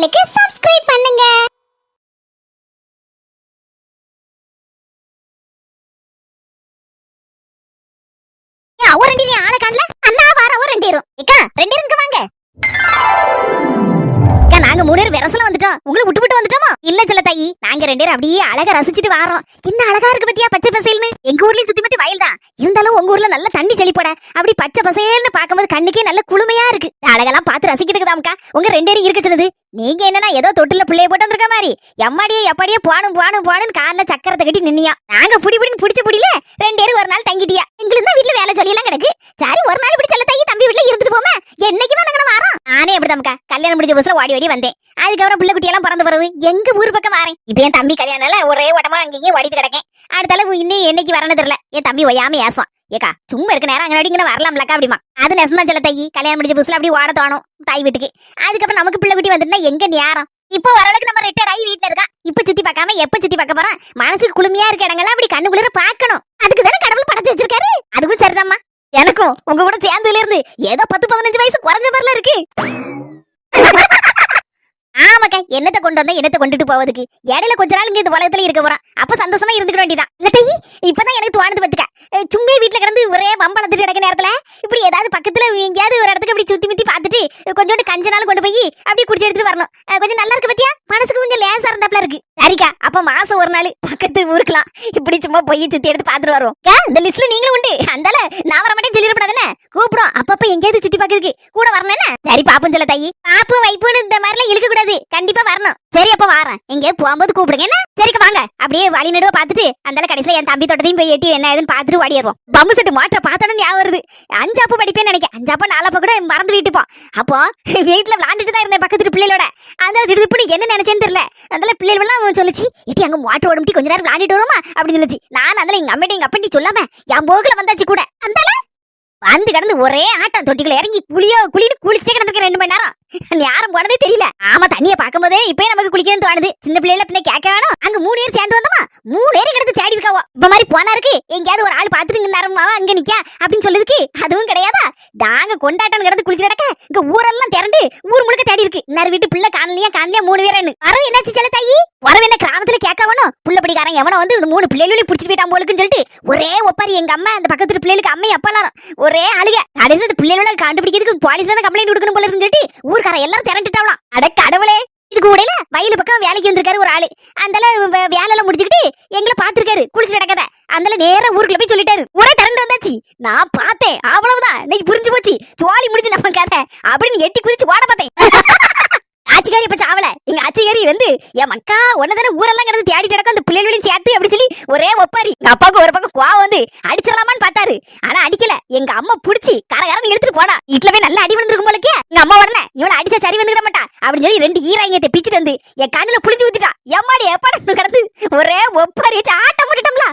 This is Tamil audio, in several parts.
சேனலுக்கு சப்ஸ்கிரைப் பண்ணுங்க. அவரண்டி ஆளை காணல. அண்ணா வார அவரண்டிரும். ஏக்கா ரெண்டிருங்க வாங்க. நாங்க மூணு பேர் விரசல வந்துட்டோம். உங்களை விட்டு வந்துட்டோமா? இல்ல செல்ல தாயி, நாங்க ரெண்டு பேரும் அப்படியே அழகா ரசிச்சிட்டு வாரோம். என்ன அழகா இருக்கு பத்தியா பச்சை பசேல்னு. எங்க ஊர்லயும் சுத்தி பத்தி வயல் தான் இருந்தாலும் உங்க ஊர்ல நல்ல தண்ணி செழிப்பட அப்படி பச்சை பசேல்னு பாக்கும்போது கண்ணுக்கே நல்ல குளுமையா இருக்கு. அழகெல்லாம் பார்த்து ரசிக்கிறதுக்கு தான்க்கா உங்க ரெண்டு பேரும் இருக்க சொல்லுது. நீங்க என்னன்னா ஏதோ தொட்டில பிள்ளைய போட்டு வந்திருக்க மாதிரி எம்மாடியே எப்படியே போனும் காலில் சக்கரத்தை கட்டி நின்னியா. நாங்க புடின்னு புடிச்ச புடியில ரெண்டு பேரும் ஒரு நாள் தங்கிட்டியா. எங்களுக்கு தான் வீட்டுல வேலை சொல்லி எல்லாம் கிடக்கு. சரி ஒரு நாள் இப்படி செல்ல தாயி தம்பி வீட்டுல இருந்துட்டு போமா. என்னைக்குமே நாங்க வரோம். நானே அப்படிதான்க்கா கல்யாணம் முடிஞ்ச புதுசுல ஓடி வந்தேன். அதுக்கப்புறம் பிள்ளை குட்டி எல்லாம் பிறந்த பிறகு எங்க ஊர் பக்கம் வரேன். இப்ப என் தம்பி கல்யாணம் ஒரே உடம்பா அங்கேயும் ஓடிட்டு கிடக்கேன். அடுத்தால இன்னும் என்னைக்கு வரணும் தெரியல. என் தம்பி ஒய்யாம ஏசுவான். ஏக்கா சும்மா இருக்க நேரம் அங்கே வரலாம்லக்கா அப்படிமா. அது நெசந்தான் செல்ல தாயி கல்யாணம் முடிஞ்ச புதுசுல அப்படி ஓட தோணும் தாய் வீட்டுக்கு. அதுக்கப்புறம் நமக்கு பிள்ளை குட்டி வந்துட்டுனா எங்க நேரம். இப்போ வரளவுக்கு நம்ம ரிட்டையர் ஆகி வீட்டுல இருக்கா. இப்ப சுத்தி பார்க்காம எப்ப சுத்தி பார்க்க போறோம். மனசுக்கு குளுமையா இருக்க இடங்கள்லாம் அப்படி கண்ணுக்குள்ள பாக்கணும். அதுக்கு தானே கடவுள் படைச்சு வச்சிருக்காரு. அதுக்கும் சரிதாம்மா. எனக்கும் உங்க கூட சேர்ந்ததுல இருந்து ஏதோ 10-15 வயசு குறைஞ்ச மாதிரில இருக்கு. ஆமாக்கா என்னத்தை கொண்டு வந்தா என்னத்தை கொண்டுட்டு போவதுக்கு. இடையில கொஞ்ச நாள் இங்க இந்த உலகத்துல இருக்க போறோம். அப்ப சந்தோஷமா இருந்துக்க வேண்டியதான். இல்ல இப்பதான் எனக்கு தோணுது பத்துக்க. சும்மே வீட்டுல கிடந்து ஒரே வம்பளத்துட்டு கிடக்க நேரத்துல இப்படி ஏதாவது பக்கத்துல எங்கேயாவது ஒரு இடத்துக்கு அப்படி சுத்தி முத்தி பாத்துட்டு கொஞ்சோண்டு கஞ்ச நாள் கொண்டு போய் அப்படி குடிச்சு எடுத்துட்டு வரணும். கொஞ்சம் நல்லா இருக்கு பத்தியா. மனசுக்கு கொஞ்சம் லேசா இருந்தாப்ல இருக்கு. சரிக்கா அப்ப மாசம் ஒரு நாள் பக்கத்து ஊருக்கலாம் இப்படி சும்மா போய் சுத்தி எடுத்து பாத்துட்டு வருவோம். இந்த லிஸ்ட்ல நீங்களும் உண்டு. அந்தால நான் வர மாட்டேன்னு சொல்லிடப்படாதானே. கூப்பிடும் அப்பப்ப எங்கேயாவது சுத்தி பாக்கிறதுக்கு கூட வரணும். என்ன சரி பாப்பும் சொல்ல தாயி. பாப்பு வைப்புன்னு இந்த மாதிரி எல்லாம் இழுக்க கூடாது. கண்டிப்பா வரணும். சரி அப்ப வாரேன். எங்கே போகும்போது கூப்பிடுங்க. என்ன சரிக்கா வாங்க. அப்படியே வழி நடுவ பாத்துட்டு அந்தால கடைசியில என் தம்பி தோட்டத்தையும் போய் எட்டி என்ன ஏதுன்னு பாத்துட்டு ஓடிடுவோம். பம்பு செட்டு மாற்ற பார்த்தோன்னு ஞாபகம் வருது. 5 அப்ப படிப்பேன்னு நினைக்கிறேன். 5 அப்ப 4 அப்ப கூட மறந்து வீட்டுப்போம். அப்போ வீட்டுல விளாண்டுட்டு தான் இருந்தேன் பக்கத்து பிள்ளைகளோட. அதனால திடுப்புன்னு என்ன நினைச்சேன்னு தெரியல. அதனால பிள்ளைகள் எல்லாம் சொல்லிச்சு எட்டி அங்க மாற்ற உடம்பு கொஞ்ச நேரம் விளாண்டுட்டு வருமா அப்படின்னு சொல்லிச்சு. நான் அதனால எங்க அம்மிட்ட எங்க அப்பண்டி சொல்லாம என் போக்குல வந்தாச்சு கூட. அந்தால வந்து கிடந்து ஒரே ஆட்டம். தொட்டிக்குள்ள இறங்கி குளின்னு குளிச்சே கிடந்துக்க 2 மணி நேரம். யாரும் போனதே தெரியல. ஆமா தண்ணியை பார்க்கும் போதே இப்பயே நமக்கு குளிக்கணும்னு தோணுது. சின்ன பிள்ளைல பின்ன கேட்க வேணும். அங்க 3 பேர் சேர்ந்து வந்தோமா 3 பேரும் கிடந்து தேடி இருக்காவோ. இப்ப மாதிரி போனா இருக்கு எங்கேயாவது ஒரு ஆள் பாத்துட்டு நேரமாவா அங்க நிக்க அப்படின்னு சொல்லுதுக்கு அதுவும் கிடையாதா. நாங்க கொண்டாட்டம் கிடந்து குளிச்சு கிடக்க இங்க ஊரெல்லாம் திரண்டு ஊர் முழுக்க தேடி இருக்கு. இன்னொரு வீட்டு பிள்ளை காணலையா 3 பேரன்னு வரவு என்னாச்சு செல்ல தாயி. வரவு என்ன கிராமத்துல கேட்க வேணும். புள்ளப்படிக்காரன் எவனோ வந்து 3 பிள்ளைகளையும் பிடிச்சிட்டு போயிட்டான் போலுக்குன்னு சொல்லிட்டு ஒரே ஒப்பாரி எங்க அம்மா அந்த பக்கத்து பிள்ளைகளுக்கு அம்மை அப்பெல்லாம் ஒரே அழுக. கடைசியில் பிள்ளைகளை கண்டுபிடிக்கிறதுக்கு போலீஸ்ல தான் கம்ப்ளைண்ட் கொடுக்கணும் போல இருக்குன்னு சொல்லிட்டு ஊர்க்கார எல்லாரும் திரண்டுட்டாவலாம். அட கடவுளே. இதுக்கு கூடையில வயலு பக்கம் வேலைக்கு வந்திருக்காரு ஒரு ஆளு. அந்தால வேலை எல்லாம் முடிச்சுக்கிட்டு எங்களை பாத்துருக்காரு குளிச்சு நடக்கத. அந்தால நேர ஊருக்குள்ள போய் சொல்லிட்டாரு. ஒரே திரண்டு வந்தாச்சு. நான் பார்த்தேன் அவ்வளவுதான். இன்னைக்கு புரிஞ்சு போச்சு. சோழி முடிஞ்சு நம்ம கதை அப்படின்னு எட்டி குதிச்சு ஓட பார்த்தேன். ஆச்சிக்காரி இப்ப சாவல. எங்க ஆச்சிக்காரி வந்து என் மக்கா ஒன்னதானே ஊரெல்லாம் கிடந்து தேடி கிடக்கும் அந்த பிள்ளைகளையும் சேர்த்து அப்படி சொல்லி ஒரே ஒப்பாரி. எங்க அப்பாவுக்கு ஒரு பக்கம் கோவம் வந்து அடிச்சிடலாமான்னு பார்த்தாரு. ஆனா அடிக்கல. எங்க அம்மா புடிச்சு கரகரன்னு இழுத்துட்டு போனா. வீட்டுல போய் நல்லா அடி விழுந்திருக்கும் போலக்கே. எங்க அம்மா உடனே இவளை அடிச்சா சரி வந்துட மாட்டா அப்படின்னு சொல்லி 2 ஈராயத்தை பிச்சுட்டு வந்து என் கண்ணுல புளிச்சு ஊத்திட்டா. எம்மாடி எப்பாடு கிடந்து ஒரே ஒப்பாரி வச்சு ஆட்டம் போட்டுட்டோம்ல.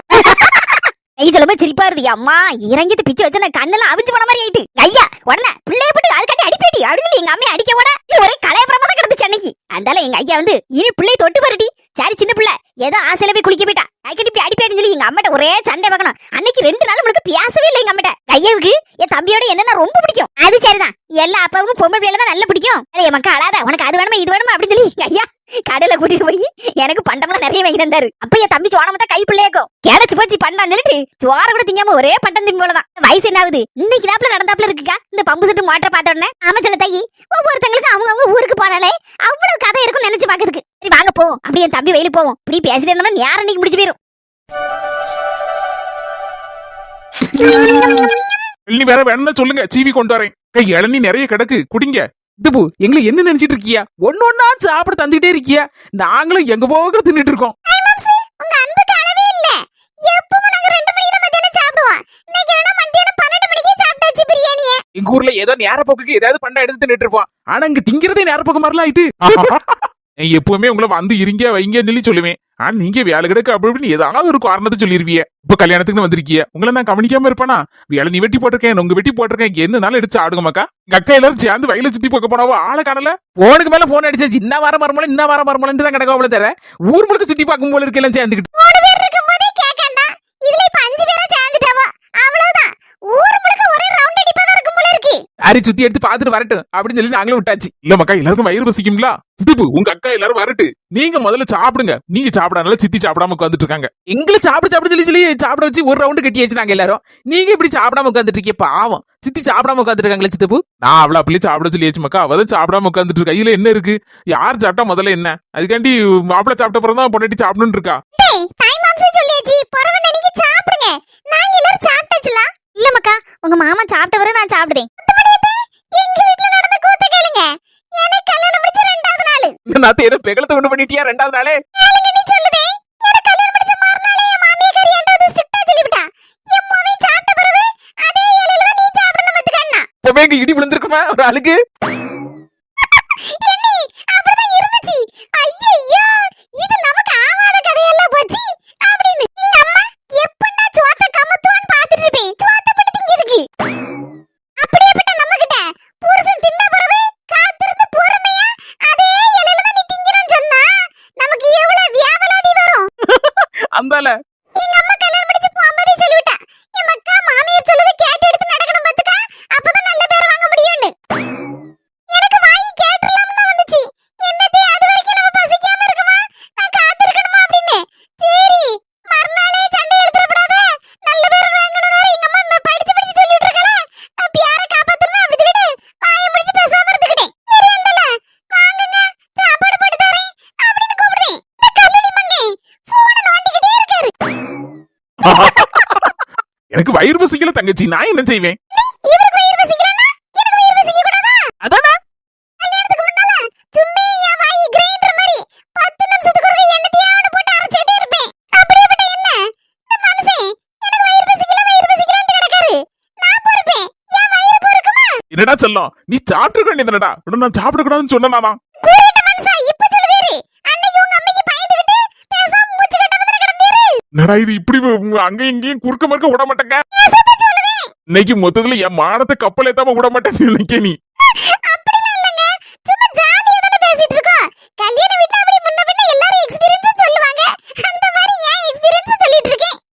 ஐயா சொல்ல போய் சிரிப்பா இருது. அம்மா இறங்கிட்டு பிச்சு வச்சு நான் கண்ணெல்லாம் அவிஞ்சு போன மாதிரி ஆயிட்டு. ஐயா உடனே பிள்ளைய போட்டு அதுக்காண்டி அடிப்பேட்டி அப்படின்னு சொல்லி எங்க அம்மையை அடிக்க ஓட ஒரே கலையப்புறமா தான் கிடந்துச்சு அன்னைக்கு. அதனால எங்க ஐயா வந்து இனி பிள்ளைய தொட்டு பாருடி. சரி சின்ன பிள்ளை ஏதோ ஆசையில போய் குளிக்க போயிட்டா. அதுக்கடி இப்படி அடிப்பேன்னு சொல்லி எங்க அம்மாட்ட ஒரே சண்டை பார்க்கணும். அன்னைக்கு 2 நாள் உங்களுக்கு பேசவே இல்லை எங்க அம்மாட்ட. கையாவுக்கு என் தம்பியோட என்னன்னா ரொம்ப பிடிக்கும். அது சரிதான் எல்லா அப்பாவுக்கும் பொம்மை பிள்ளைல தான் நல்லா பிடிக்கும். என் மக்கா அழாத உனக்கு அது வேணுமா இது வேணுமா அப்படின்னு சொல்லி எங்க ஐயா கடையில கூட்டிட்டு போய் எனக்கு பண்டம்லாம் நிறைய வாங்கி தந்தாரு. அப்ப என் தம்பி சோழமத்தா கை பிள்ளையாக்கும் கிடைச்சு போச்சு பண்டான்னு சொல்லிட்டு சோற கூட திங்காம ஒரே பட்டம் திங்க போலதான். வயசு என்ன ஆகுது இன்னைக்கு நாப்புல நடந்தாப்புல இருக்குக்கா. இந்த பம்பு செட்டு மாற்ற பார்த்த உடனே அமைச்சல தாயி ஒவ்வொருத்தங்களுக்கு அவங்க ஊருக்கு போனாலே அவ்வளவு கதை இருக்கும்னு நினைச்சு பாக்குறதுக்கு. சரி வாங்க போவோம். அப்படி என் தம்பி வெயிலுக்கு போவோம். இப்படி பேசிட்டு இருந்தோம்னா நேரம் இன்னைக்கு முடிச்சு போயிரும். இளநீ வேற வேணும்னு சொல்லுங்க சீவி கொண்டு வரேன். இளநீ நிறைய கிடக்கு குடிங்க. இதுபு எங்களை என்ன நினைச்சிட்டு இருக்கியா. ஒன்னொன்னா சாப்பிட தந்துகிட்டே இருக்கியா. நாங்களும் எங்க போக தின்னுட்டு இருக்கோம். உங்க அன்புக்கு அளவே இல்ல. எப்பவும் நாங்க 2 மணிக்கு தான் மத்தியானம் சாப்பிடுவோம். இன்னைக்கு என்ன மத்தியானம் 12 மணிக்கு சாப்பிட்டாச்சு பிரியாணியை. எங்க ஊர்ல ஏதோ நேர போக்குக்கு ஏதாவது பண்டா எடுத்து தின்னுட்டு இருப்போம். ஆனா இங்க திங்கிறதே நேர போக்கு மாதிரிலாம் ஆயிட்டு. எப்பவுமே உங்களை வந்து இருங்க வைங்கன்னு சொல்லுவேன். ஆனா நீங்க வேலை கிடக்கு அப்படின்னு ஏதாவது ஒரு காரணத்தை சொல்லிருவிய. இப்ப கல்யாணத்துக்கு வந்திருக்கிய உங்களை நான் கவனிக்காம இருப்பானா. வேலை நீ வெட்டி போட்டிருக்கேன் உங்க வெட்டி போட்டிருக்கேன் என்னனாலும் எடுத்து ஆடுங்கமாக்கா. எங்க அக்கா எல்லாரும் சேர்ந்து வயல சுத்தி போக்க போனாவோ ஆளை காணல. போனுக்கு மேல போன் அடிச்சாச்சு. இன்ன வர மரமல இன்ன வர மரமலன்னு தான் கிடக்க தர ஊர் முழுக்க சுத்தி பார்க்கும் போல இருக்கலாம் சேர்ந்துக்கிட்டு. 3 பேர் இருக்கும்போதே கேக்கண்டா. இதுல இப்ப 5 பேரா சேர்ந்துட்டாவோ. அவ்வளவுதான் ஊர் முழுக்க ஒரே ரவுண்ட் அடிப்பா இருக்கும் போல இருக்கு. யாரையும் சுத்தி எடுத்து பாத்துட்டு வரட்டும் அப்படின்னு சொல்லி நாங்களும் விட்டாச்சு. இல்ல மக்கா எல்லாருக்கும் வயிறு பசிக்கும்ல. சித்தப்பு உங்க அக்கா எல்லாரும் வரட்டு. நீங்க முதல்ல சாப்பிடுங்க. நீங்க சாப்பிடாதனால சித்தி சாப்பிடாம உட்காந்துட்டு இருக்காங்க. எங்களை சாப்பிட சொல்லி சாப்பிட வச்சு ஒரு ரவுண்டு கட்டியாச்சு நாங்க எல்லாரும். நீங்க இப்படி சாப்பிடாம உட்காந்துட்டு இருக்கீங்க பாவம். சித்தி சாப்பிடாம உட்காந்துட்டு இருக்காங்களே சித்தப்பு. நான் அவளை அப்படியே சாப்பிட சொல்லியாச்சு மக்கா. அவதான் சாப்பிடாம உட்காந்துட்டு இருக்கா. இதுல என்ன இருக்கு? யார் சாப்பிட்டா முதல்ல என்ன? அதுக்காண்டி மாப்பிள சாப்பிட்ட பிறகு தான் பொண்டாட்டி சாப்பிடணும்னு இருக்கா. இல்ல மக்கா, உங்க மாமா சாப்பிட்டவரை நான் சாப்பிடுறேன். நான் ஏதோ பெகலத்தை கொண்டு பண்ணிட்டியா 2வது நாளே? இப்பவே இடி விழுந்திருக்குமா ஒரு ஆளுக்கு? அந்தால எனக்கு வயிறு பசிக்கல தங்கச்சி, நான் என்ன செய்வேன்? என்னடா செல்லம், நீ சாப்பிட்டு வேண்டியதுனடா. நான் சாப்பிட கூடாதுன்னு சொன்னா என்னடா இது இப்படி அங்க இங்கேயும் குறுக்க மறுக்க விட மாட்டேங்க. இன்னைக்கு மொத்தத்துல என் மானத்தை கப்பல் ஏத்தாம விட மாட்டேன்னு நினைக்க நீ.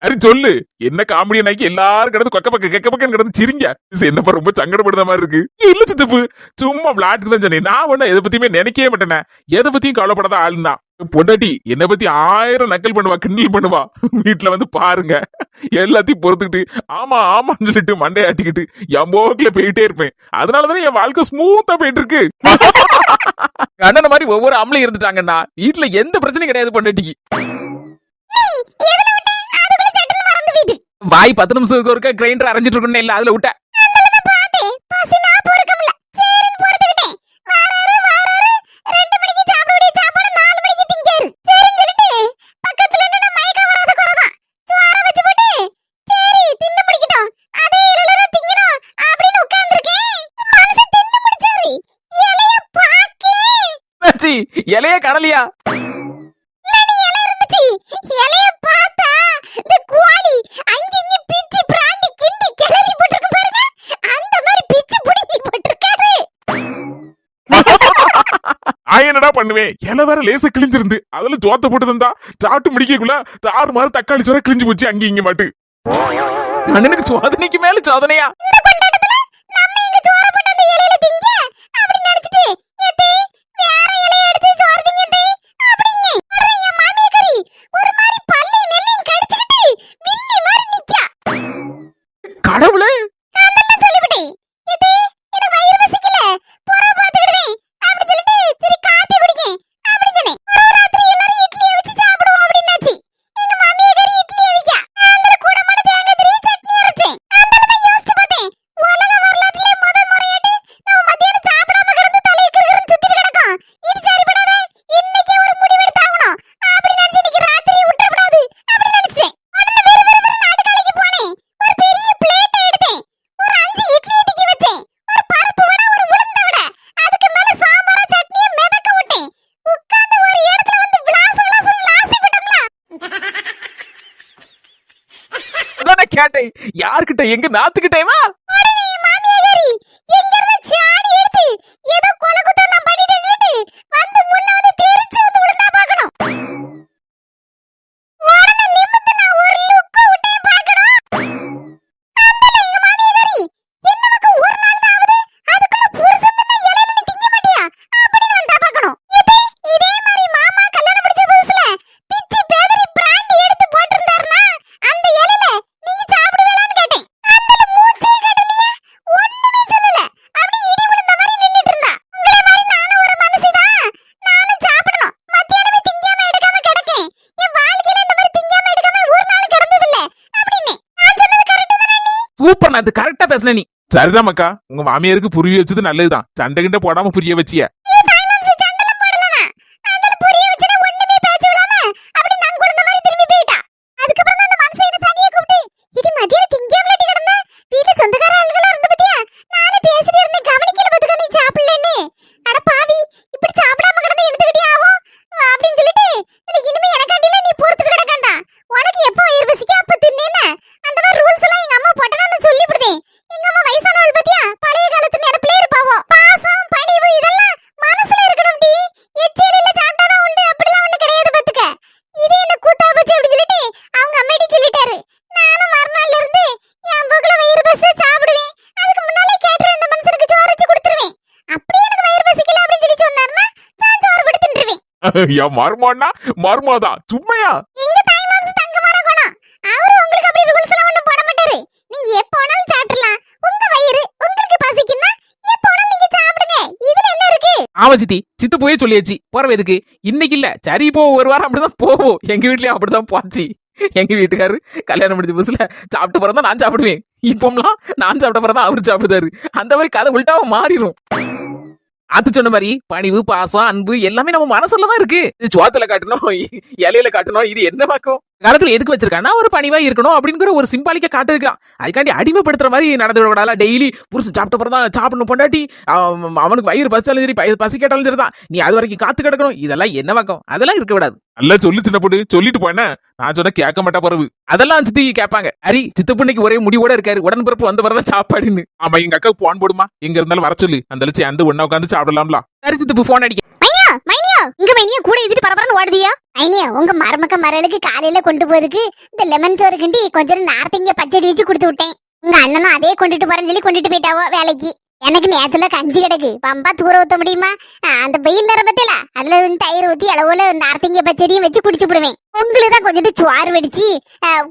அரி சொல்லு, என்ன காமெடி நாய்க்கு எல்லாரும் கிடந்து கொக்க பக்கம் கிடந்து சிரிங்க. என்னப்பா ரொம்ப சங்கடப்படுற மாதிரி இருக்கு. இல்ல சித்தப்பு, சும்மா விளையாட்டுக்கு தான் சொன்னேன். நான் ஒண்ணு எதை பத்தியுமே நினைக்கவே மாட்டேனே. எதை பத்தியும் கவலைப்படாத ஆளுதான். பொண்டாட்டி என்ன பத்தி 1000 நக்கல் பண்ணுவா, கிண்டல் பண்ணுவா. வீட்டுல வந்து பாருங்க, எல்லாத்தையும் பொறுத்துக்கிட்டு ஆமா ஆமான்னு சொல்லிட்டு மண்டையாட்டிக்கிட்டு என் போக்குல போயிட்டே இருப்பேன். அதனாலதானே என் வாழ்க்கை ஸ்மூத்தா போயிட்டு இருக்கு. அண்ணன் மாதிரி ஒவ்வொரு ஆம்பளையும் இருந்துட்டாங்கன்னா வீட்டுல எந்த பிரச்சனையும் கிடையாது பொண்டாட்டிக்கு. வாய் 10 நிமிஷத்துக்கு ஒருக்க கிரைண்டர் அரைஞ்சிட்டு இருக்கணும். இல்ல அதுல விட்ட இலைய கடலையா? என்னடா பண்ணுவேன்? இலை வேற லேச கிழிஞ்சிருந்து அதுல ஜோத்த போட்டு தந்தா சாப்பிட்டு முடிக்கக்குள்ள 6 மாதம் தக்காளி சோற கிழிஞ்சு போச்சு. அங்க இங்க மாட்டு அண்ணனுக்கு சோதனைக்கு மேல சோதனையா? கடவுளே, கேட்டேன் யாருக்கிட்ட? எங்க நாத்துக்கிட்டேவா? சூப்பர் நாத்து, கரெக்டா பேசுன நீ. சரிதான் மக்கா, உங்க மாமியாருக்கு புரிய வச்சது நல்லதுதான். சண்டை கிண்ட போடாம புரிய வச்சிய. என் மருமானா மருமாதான் சும்மையா. ஆமா சித்தி, சித்து போயே சொல்லியாச்சு. போறவே எதுக்கு இன்னைக்கு இல்ல, சரி இப்போ ஒரு வாரம் அப்படிதான் போவோம். எங்க வீட்லயும் அப்படிதான் போச்சு. எங்க வீட்டுக்காரு கல்யாணம் முடிச்ச புதுசுல சாப்பிட்டு பிறந்தா நான் சாப்பிடுவேன். இப்போம்லாம் நான் சாப்பிட்ட பிறந்தா அவரு சாப்பிடுதாரு. அந்த மாதிரி கதை உள்டாவ மாறிடும். அது சொன்ன மாதிரி பணிவு, பாசம், அன்பு எல்லாமே நம்ம மனசுல தான் இருக்கு. இது சோத்துல காட்டணும், இலையில காட்டணும், இது என்ன பாக்கும் காலத்துல எதுக்கு வச்சிருக்கான்னா ஒரு பணிவா இருக்கணும் அப்படிங்கிற ஒரு சிம்பாலிக்கா காட்டுருக்கான். அதுக்காண்டி அடிமைப்படுத்துற மாதிரி நடந்து விடக்கூடாது. டெய்லி புருஷன் சாப்பிட்ட பிறகு தான் சாப்பிடணும் பொண்டாட்டி, அவனுக்கு வயிறு பசிச்சாலும் சரி பசி கேட்டாலும் சரிதான், நீ அது வரைக்கும் காத்து கிடக்கணும். இதெல்லாம் என்ன பாக்கம், அதெல்லாம் இருக்க விடாது. நல்லா சொல்லு சின்ன பொண்ணு, சொல்லிட்டு போன நான் சொன்ன கேட்க மாட்டா பரவு. அதெல்லாம் சித்தி கேட்பாங்க. ஹரி சித்து பொண்ணுக்கு ஒரே முடிவோட இருக்காரு, உடன்பிறப்பு வந்த பிறகு சாப்பாடுன்னு. ஆமா, எங்க அக்காவுக்கு போன் போடுமா, எங்க இருந்தாலும் வர சொல்லு. அந்த சேர்ந்து ஒண்ணா உட்காந்து சாப்பிடலாம்ல. சரி சித்து போன் அடிக்க. இங்க மைனியா கூட எதிர்த்து பரபரன்னு ஓடுதியா? மைனியா உங்க மருமக்க மரலுக்கு காலையில கொண்டு போறதுக்கு இந்த லெமன் சோறு கிண்டி கொஞ்சம் நார்த்திங்க பச்சடி வச்சு கொடுத்து விட்டேன். உங்க அண்ணனும் அதே கொண்டுட்டு போறேன்னு சொல்லி கொண்டுட்டு போயிட்டாவோ வேலைக்கு. எனக்கு நேரத்துல கஞ்சி கிடக்கு, பம்பா தூர ஊத்த முடியுமா? அந்த வெயில் நேரம் பத்தில அதுல தயிர் ஊத்தி அளவுல நார்த்திங்க பச்சடியும் வச்சு குடிச்சு விடுவேன். உங்களுக்கு தான் கொஞ்சம் சோறு வெடிச்சு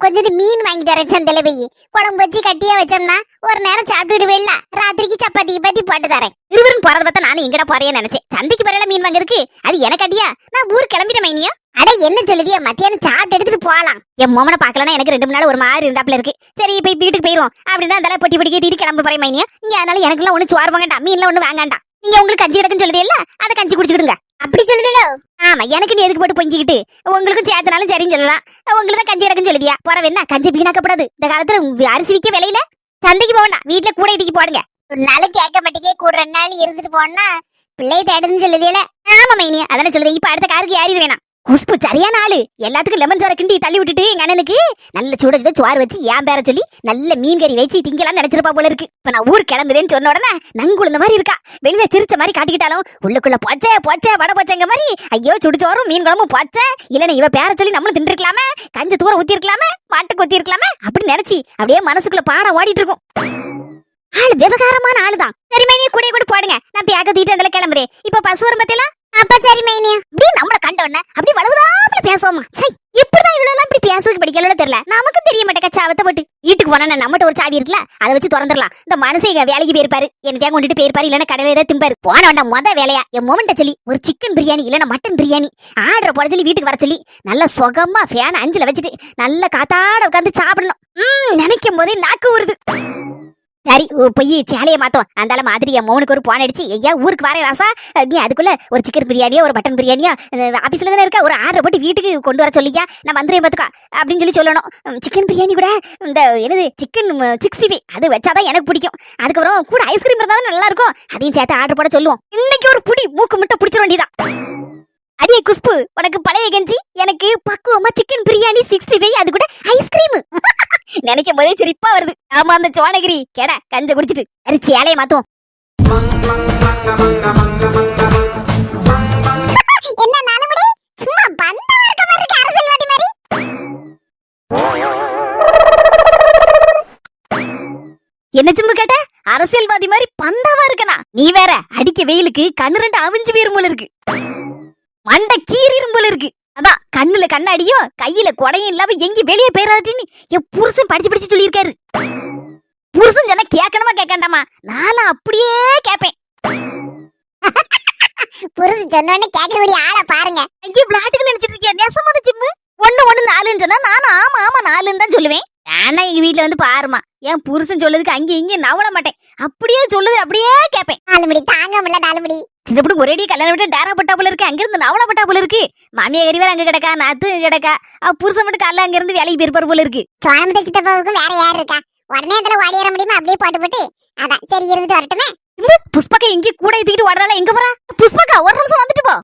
கொஞ்சம் மீன் வாங்கிட்டு வரேன் சந்தையில போய் குழம்பு வச்சு கட்டியா வச்சோம்னா ஒரு நேரம் சாப்பிட்டுட்டு போயிடல. ராத்திரிக்கு சப்பாத்தி பத்தி போட்டு தரேன். இருவரும் போறத பார்த்தா நானும் எங்கடா போறேன்னு நினைச்சேன். சந்தைக்கு போறல மீன் வாங்குறதுக்கு அது எனக்கு அடியா? நான் ஊர் கிளம்பிட்டேன் மைனியா. அட என்ன சொல்லுதியா, மத்தியானம் சாப்பிட்டு எடுத்துட்டு போலாம். என் மோமனை பாக்கலன்னா எனக்கு 2 நாள் ஒரு மாதிரி இருந்தாப்புல இருக்கு. சரி போய் வீட்டுக்கு போயிரும் அப்படின்னா அந்த பொட்டி பொட்டி தீட்டு கிளம்ப போறேன் மைனியா. நீங்க அதனால எனக்கு எல்லாம் ஒண்ணு சோறு வாங்கண்டா, மீன்ல ஒண்ணு வேண்டாம். நீங்க உங்களுக்கு கஞ்சி கிடக்குன்னு சொல்லுதே இல்ல, அதை கஞ்சி குடிச்சுக்கிடுங்க. அப்படி சொல்லுதோ? ஆமா, எனக்கு நீ எதுக்கு போட்டு பொங்கிக்கிட்டு, உங்களுக்கும் சேர்த்தனாலும் சரின்னு சொல்லலாம். உங்களுக்கு தான் கஞ்சி கிடக்குன்னு சொல்லுதியா? போற வேணா கஞ்சி வீணாக்கப்படாது. இந்த காலத்துல அரிசி விக்க விலையில சந்தைக்கு போவேண்டா, வீட்டுல கூட இடிக்கு போடுங்க. ஒரு நாள் கேட்க மாட்டேங்க, கூட 2 நாள் இருந்துட்டு போனா பிள்ளை தேடுன்னு சொல்லுதியல. ஆமா மைனியா, அதானே சொல்லுது. இப்ப அடுத்த காருக்கு ஏறிடு வேணாம். குஷ்பு சரியான ஆளு. எல்லாத்துக்கும் லெமன் சோறு கிண்டி தள்ளி விட்டுட்டு எங்க அண்ணனுக்கு நல்ல சுட சுட சோறு வச்சு என் பேர சொல்லி நல்ல மீன் கறி வச்சு திங்கலாம் நினைச்சிருப்பா போல இருக்கு. இப்ப நான் ஊர் கிளம்புதேன்னு சொன்ன உடனே நங்குழுந்த மாதிரி இருக்கா. வெளியில சிரிச்ச மாதிரி காட்டிக்கிட்டாலும் உள்ளுக்குள்ள பொச்சை பொச்சை வட பொச்சைங்க மாதிரி. ஐயோ சுடுச்சோறும் மீன் குழம்பும் பொச்சை இல்லைன்னா இவ பேர சொல்லி நம்மளும் தின்றுக்கலாமே, கஞ்சி தூர ஊத்தி இருக்கலாமே, மாட்டுக்கு ஊத்தி இருக்கலாமே அப்படின்னு நினைச்சி அப்படியே மனசுக்குள்ள பாடம் ஓடிட்டு இருக்கும். ஆளு விவகாரமான ஆளுதான். சரி மைனியா கூட கூட போடுங்க, நான் பேக்க தூக்கிட்டு அதுல கிளம்புறேன். இப்ப பசு வரும் பத்தில அப்ப சரி மைனியா. அப்படியே நம்மள கண்ட உடனே அப்படி வளவுதாப்புல பேசுவோமா? சை, இப்படிதான் இவ்வளவு எல்லாம் இப்படி பேசுறதுக்கு படிக்கல தெரியல. நமக்கும் தெரிய மாட்டேங்க சாவத்தை போட்டு. வீட்டுக்கு போனா நம்மகிட்ட ஒரு சாவி இருக்குல்ல, அதை வச்சு திறந்துடலாம். இந்த மனுஷன் வேலைக்கு போயிருப்பாரு, என்னத்தையா கொண்டுட்டு போயிருப்பாரு, இல்லன்னா கடையில ஏதாவது திம்பாரு. போன வேண்டாம் மொத வேலையா என் மொமெண்ட சொல்லி ஒரு சிக்கன் பிரியாணி இல்லன்னா மட்டன் பிரியாணி ஆர்டர் போட சொல்லி வீட்டுக்கு வர சொல்லி நல்ல சுகமா ஃபேன் 5ல வச்சுட்டு நல்ல காத்தாட உட்காந்து சாப்பிடணும். நினைக்கும் போதே நாக்கு வருது. சரி போய் சேலையை மாத்தோம். அந்தால மாதிரி என் மோனுக்கு ஒரு போன் அடிச்சு, ஐயா ஊருக்கு வரேன் ராசா, நீ அதுக்குள்ள ஒரு சிக்கன் பிரியாணியோ ஒரு மட்டன் பிரியாணியோ ஆபீஸ்ல தானே இருக்க, ஒரு ஆர்டர் போட்டு வீட்டுக்கு கொண்டு வர சொல்லியா, நான் வந்துடுவேன் பாத்துக்கா அப்படின்னு சொல்லி சொல்லணும். சிக்கன் பிரியாணி கூட இந்த என்னது சிக்கன் 65 அது வச்சாதான் எனக்கு பிடிக்கும். அதுக்கப்புறம் கூட ஐஸ்கிரீம் இருந்தாலும் நல்லா இருக்கும், அதையும் சேர்த்து ஆர்டர் போட சொல்லுவோம். இன்னைக்கு ஒரு புடி மூக்கு முட்டை பிடிச்சிட வேண்டியதான். அதே குஷ்பு, உனக்கு பழைய கஞ்சி, எனக்கு பக்குவமா சிக்கன் பிரியாணி 65 அது கூட ஐஸ்கிரீம். நினைக்கும் போதே சிரிப்பா வருது. ஆமா, அந்த சோனகிரி கேட கஞ்ச குடிச்சிட்டு அது சேலையை மாத்துவோம். என்ன நாலமுடி சும்மா பந்தா இருக்க மாதிரி இருக்கு, அரசியல்வாதி மாதிரி. என்ன சும்மா கேட்ட? அரசியல்வாதி மாதிரி பந்தாவா இருக்கனா? நீ வேற அடிக்க வெயிலுக்கு கண்ணு 2 அவிஞ்சு போயிரும் போல இருக்கு, மண்டை கீறிரும் போல இருக்கு. அதான் கண்ணுல கண்ணாடியும் கையில கொடையும் இல்லாம எங்கி வெளியே போயிடாதுன்னு என் புருஷன் படிச்சு சொல்லியிருக்காரு. புருஷன் சொன்னா கேட்கணுமா கேட்கண்டாமா? நானும் அப்படியே கேட்பேன். புருஷன் சொன்னோடனே கேட்கறபடி ஆளை பாருங்க. ஐயோ விளையாட்டுக்கு நினைச்சிட்டு இருக்கியா? நெசமா சிம்மு 1 1 4ன்னு சொன்னா நானும் ஆமா ஆமா 4ன்னு தான் சொல்லுவேன். ஆனா எங்க வீட்டுல வந்து பாருமா என் புருஷன் சொல்லுதுக்கு அங்க இங்க நவள மாட்டேன். அப்படியே சொல்லுது அப்படியே கேப்பேன். 4 மணி தாங்க முடியல 4 மணி. சின்னப்படி ஒரேடி கல்யாணம் விட்டு டேரா பட்டா போல இருக்கு. அங்க இருந்து நவள பட்டா போல இருக்கு. மாமியா கறி வேற அங்க கிடக்கா, நாத்து கிடக்கா. புருஷன் மட்டும் காலைல அங்க இருந்து வேலைக்கு போயிருப்பாரு போல இருக்கு. சோனமுத்த சித்தப்பாவுக்கும் வேற யார் இருக்கா? உடனே அதுல ஓடி வர முடியுமா? அப்படியே போட்டு அதான் சரி இருந்துட்டு வரட்டுமே. புஷ்பக்கா எங்க கூட தூக்கிட்டு ஓடுறாளா? எங்க போறா புஷ்பக்கா? ஒரு நிமிஷம் வந்துட்டு போ.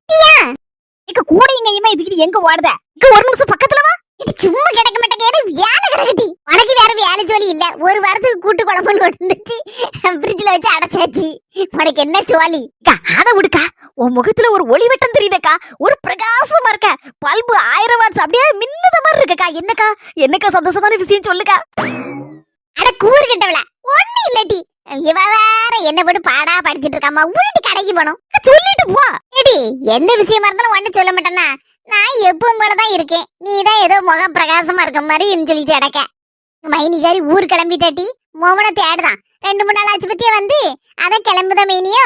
எங்க கூட எங்கேயுமே தூக்கிட்டு எங்க ஓடுத? ஒரு நிமிஷம் பக்கத்துல வா. இது சும்மா கிடக்க மாட்டேங்க, வேலை கிடக்குடி. உனக்கு வேற வேலை ஜோலி இல்ல. ஒரு வாரத்துக்கு கூட்டு குழம்புன்னு கொண்டு வந்துச்சு, ஃப்ரிட்ஜ்ல வச்சு அடைச்சாச்சு. உனக்கு என்ன சோலி? அத விடுக்கா, உன் முகத்துல ஒரு ஒளி வெட்டம் தெரியுதக்கா. ஒரு பிரகாசமா இருக்க. பல்பு 1000 வாட்ஸ் அப்படியே மின்னுத மாதிரி இருக்கக்கா. என்னக்கா என்னக்கா சந்தோஷமான விஷயம் சொல்லுக்கா. அட கூறு கிட்டவள ஒண்ணு இல்லடி. இவ வேற என்ன போட்டு பாடா படிச்சிட்டு இருக்காமா. உருட்டி கடைக்கு போனோம். சொல்லிட்டு போ. ஏடி எந்த விஷயமா இருந்தாலும் ஒண்ணு சொல்ல மாட்டேன்னா? நான் எப்பவும் போலதான் இருக்கேன். நீ தான் ஏதோ முகம் பிரகாசமா இருக்க மாதிரி சொல்லிட்டு அடக்க. மைனிகாரி ஊர் கிளம்பிட்டாட்டி மோமனை தேடுதான். 2-3 நாள் ஆச்சு பத்தியே வந்து அதான் கிளம்புத மைனியோ.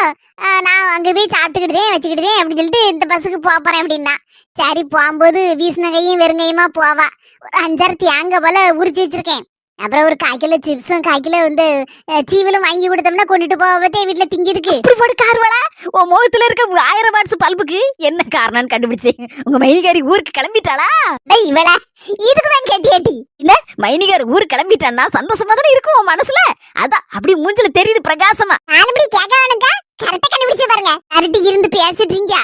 நான் அங்க போய் சாப்பிட்டுக்கிட்டேன் வச்சுக்கிட்டேன் அப்படின்னு சொல்லிட்டு இந்த பஸ்ஸுக்கு போறேன் அப்படின்னா. சரி போகும்போது வீசின கையும் வெறுங்கையுமா போவா. ஒரு 5-6 தேங்காய் போல உரிச்சு வச்சிருக்கேன். அப்புறம் ஒரு 1/4 கிலோ சிப்ஸும் 1/4 கிலோ வந்து சீவலும் வாங்கி கொடுத்தோம்னா கொண்டுட்டு போவதே வீட்டுல திங்கிருக்கு. உன் முகத்துல இருக்க 1000 வாட்ஸ் பல்புக்கு என்ன காரணம்னு கண்டுபிடிச்சேன். உங்க மைனிகாரி ஊருக்கு கிளம்பிட்டாளா? இவள இதுக்குதான் கேட்டியாட்டி. என்ன மைனிகாரி ஊருக்கு கிளம்பிட்டான்னா சந்தோஷமா தானே இருக்கும் உன் மனசுல. அதான் அப்படி மூஞ்சில தெரியுது பிரகாசமா. நாலுபடி கேட்க வேணுங்க. கரெக்டா கண்டுபிடிச்சு பாருங்க. கரெக்ட் இருந்து பேசிட்டீங்க.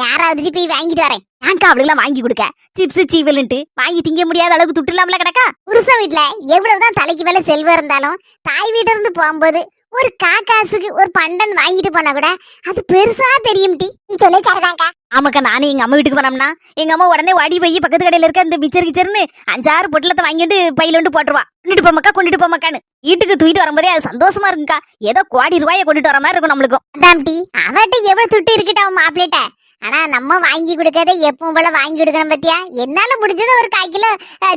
யாராவது போய் வாங்கிட்டு வரேன். நான்கா அவளுக்கு வாங்கி கொடுக்க சிப்ஸ் சீவல்ன்ட்டு வாங்கி திங்க முடியாத அளவுக்கு துட்டு இல்லாமல கிடக்கா. புருஷன் வீட்டுல எவ்வளவுதான் தலைக்கு மேல செல்வம் இருந்தாலும் தாய் வீட்டு இருந்து போகும்போது ஒரு காசுக்கு ஒரு பண்டன் வாங்கிட்டு போனா கூட அது பெருசா தெரியும். டி நீ சொல்லி தரதாங்க. ஆமாக்கா, நானே எங்க அம்மா வீட்டுக்கு போனோம்னா எங்க அம்மா உடனே வாடி போய் பக்கத்து கடையில இருக்க இந்த மிச்சர் கிச்சர்னு 5-6 பொட்டலத்தை வாங்கிட்டு பையில வந்து போட்டுருவா. கொண்டுட்டு போமாக்கான்னு வீட்டுக்கு தூக்கிட்டு வரும்போதே அது சந்தோஷமா இருக்குக்கா. ஏதோ 1 கோடி ரூபாயை கொண்டுட்டு வர மாதிரி இருக்கும் நம்மளுக்கும். அதான் டி அவட்ட எவ்வளவு துட்டு இருக்கட்டும் அவன் மாப்பிள்ளைட்ட. ஆனா நம்ம வாங்கி கொடுக்கறத எப்பவும் போல வாங்கி கொடுக்கணும் பத்தியா. என்னால முடிஞ்சது ஒரு 1/4 கிலோ